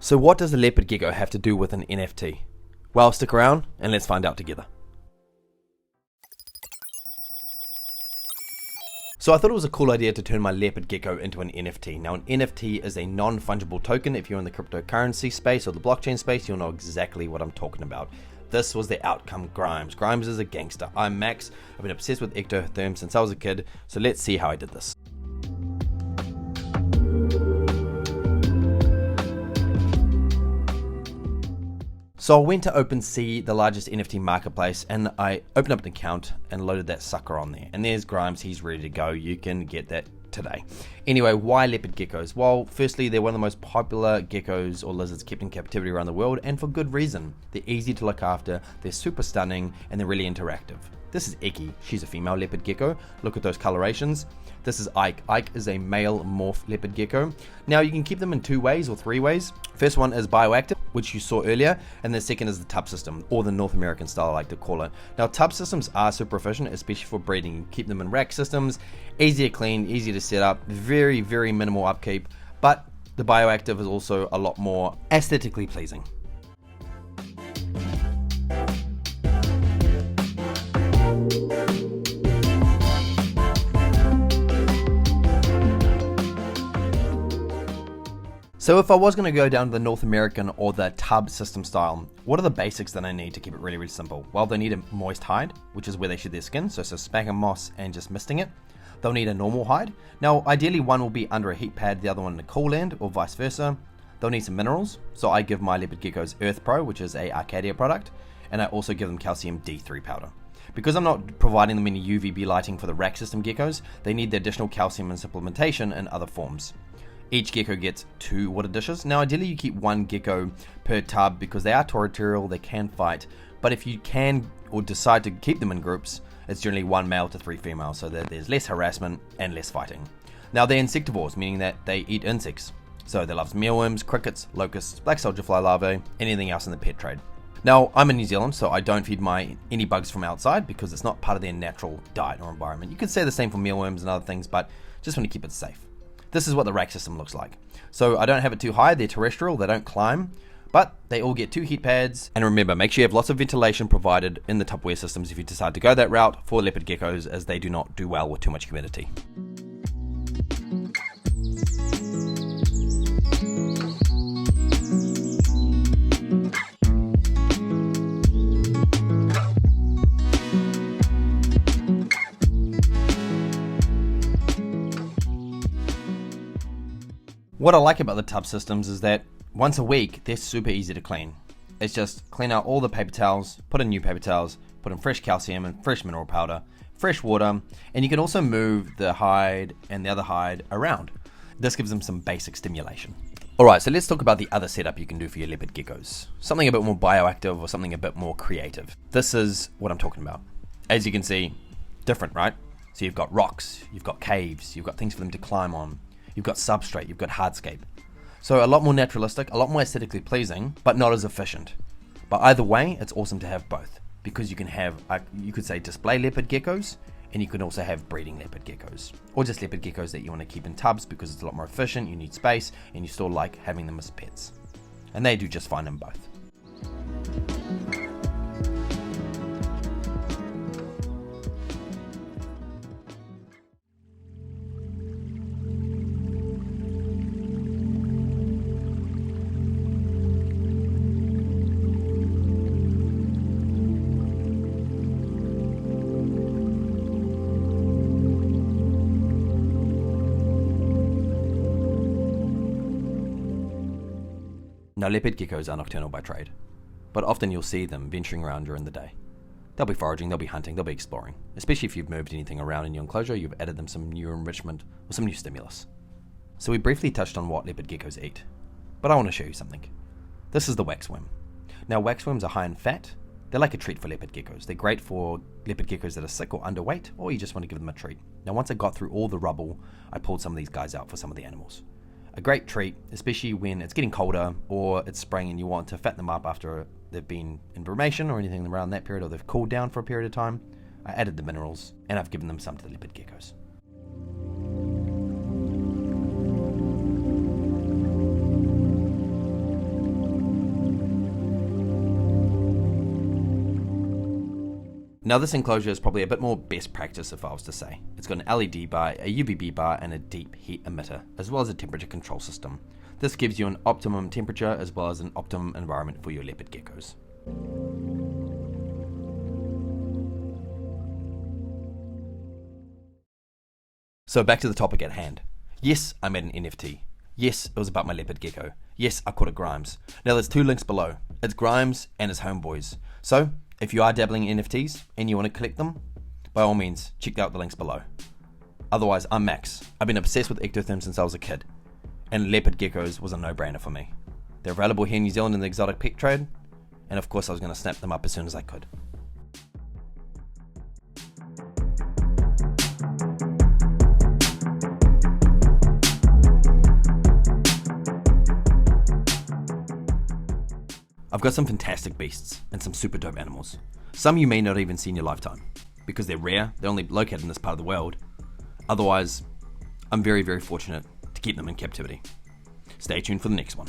So what does a leopard gecko have to do with an NFT? Well, stick around and let's find out together. So I thought it was a cool idea to turn my leopard gecko into an NFT. Now an NFT is a non-fungible token. If you're in the cryptocurrency space or the blockchain space, you'll know exactly what I'm talking about. This was the outcome Grimes. Grimes is a gangster. I'm Max. I've been obsessed with ectotherms since I was a kid. So let's see how I did this. So I went to OpenSea, the largest NFT marketplace, and I opened up an account and loaded that sucker on there. And there's Grimes, he's ready to go. You can get that today. Anyway, why leopard geckos? Well, firstly, they're one of the most popular geckos or lizards kept in captivity around the world, and for good reason. They're easy to look after, they're super stunning, and they're really interactive. This is Eki, she's a female leopard gecko. Look at those colorations. This is Ike. Ike is a male morph leopard gecko. Now you can keep them in two ways or three ways. First one is bioactive, which you saw earlier, and the second is the tub system, or the North American style I like to call it. Now tub systems are super efficient, especially for breeding. You keep them in rack systems, easy to clean, easy to set up, very, very minimal upkeep, but the bioactive is also a lot more aesthetically pleasing. So if I was going to go down to the North American or the tub system style, what are the basics that I need to keep it really, really simple? Well, they need a moist hide, which is where they shed their skin, so sphagnum moss and just misting it. They'll need a normal hide. Now, ideally one will be under a heat pad, the other one in a cool land, or vice versa. They'll need some minerals, so I give my leopard geckos Earth Pro, which is a Arcadia product, and I also give them calcium D3 powder. Because I'm not providing them any UVB lighting for the rack system geckos, they need the additional calcium and supplementation in other forms. Each gecko gets 2 water dishes. Now ideally you keep 1 gecko per tub because they are territorial, they can fight, but if you can or decide to keep them in groups, it's generally 1 male to 3 females, so that there's less harassment and less fighting. Now they're insectivores, meaning that they eat insects. So they love mealworms, crickets, locusts, black soldier fly larvae, anything else in the pet trade. Now I'm in New Zealand, so I don't feed any bugs from outside because it's not part of their natural diet or environment. You could say the same for mealworms and other things, but just want to keep it safe. This is what the rack system looks like. So I don't have it too high, they're terrestrial, they don't climb, but they all get 2 heat pads. And remember, make sure you have lots of ventilation provided in the Tupperware systems if you decide to go that route for leopard geckos, as they do not do well with too much humidity. What I like about the tub systems is that once a week, they're super easy to clean. It's just clean out all the paper towels, put in new paper towels, put in fresh calcium and fresh mineral powder, fresh water, and you can also move the hide and the other hide around. This gives them some basic stimulation. Alright, so let's talk about the other setup you can do for your leopard geckos. Something a bit more bioactive or something a bit more creative. This is what I'm talking about. As you can see, different, right? So you've got rocks, you've got caves, you've got things for them to climb on. You've got substrate, you've got hardscape. So a lot more naturalistic, a lot more aesthetically pleasing, but not as efficient. But either way, it's awesome to have both, because you can have, you could say, display leopard geckos, and you can also have breeding leopard geckos, or just leopard geckos that you want to keep in tubs because it's a lot more efficient, you need space, and you still like having them as pets. And they do just fine in both. Now leopard geckos are nocturnal by trade, but often you'll see them venturing around during the day. They'll be foraging, they'll be hunting, they'll be exploring. Especially if you've moved anything around in your enclosure, you've added them some new enrichment or some new stimulus. So we briefly touched on what leopard geckos eat, but I want to show you something. This is the waxworm. Now waxworms are high in fat. They're like a treat for leopard geckos. They're great for leopard geckos that are sick or underweight, or you just want to give them a treat. Now once I got through all the rubble, I pulled some of these guys out for some of the animals. A great treat, especially when it's getting colder or it's spring and you want to fatten them up after they've been in brumation or anything around that period, or they've cooled down for a period of time. I added the minerals and I've given them some to the leopard geckos. Now this enclosure is probably a bit more best practice if I was to say. It's got an LED bar, a UVB bar, and a deep heat emitter, as well as a temperature control system. This gives you an optimum temperature as well as an optimum environment for your leopard geckos. So back to the topic at hand. Yes, I made an NFT. Yes, it was about my leopard gecko. Yes, I called it Grimes. Now there's 2 links below. It's Grimes and his homeboys. So if you are dabbling in NFTs and you want to collect them, by all means, check out the links below. Otherwise, I'm Max. I've been obsessed with ectotherms since I was a kid, and leopard geckos was a no-brainer for me. They're available here in New Zealand in the exotic pet trade, and of course I was going to snap them up as soon as I could. I've got some fantastic beasts and some super dope animals. Some you may not even see in your lifetime. Because they're rare, they're only located in this part of the world. Otherwise, I'm very, very fortunate to keep them in captivity. Stay tuned for the next one.